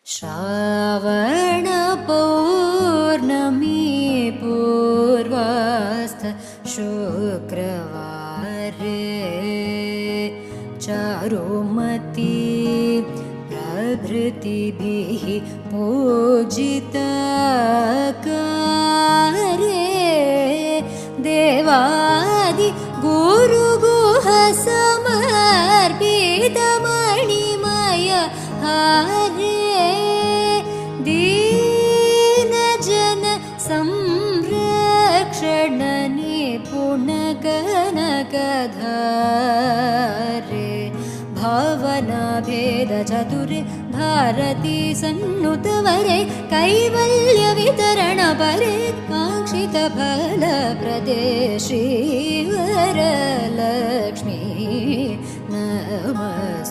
श्रावण पौर्णमी पूर्वास्थ शुक्रवारे चारुमती प्रभृतिभिः पूजिता कार्ये देवादि गुरुगुह समर्पितमणिमय हारे दीनजन संरक्षण निपुणकनकधारे भावनाभेदचतुरे भारती सन्नुतवरे कैवल्यवितरणपरे काङ्क्षितफलप्रदे श्रीवरलक्ष्मी नमस्तुभ्यं।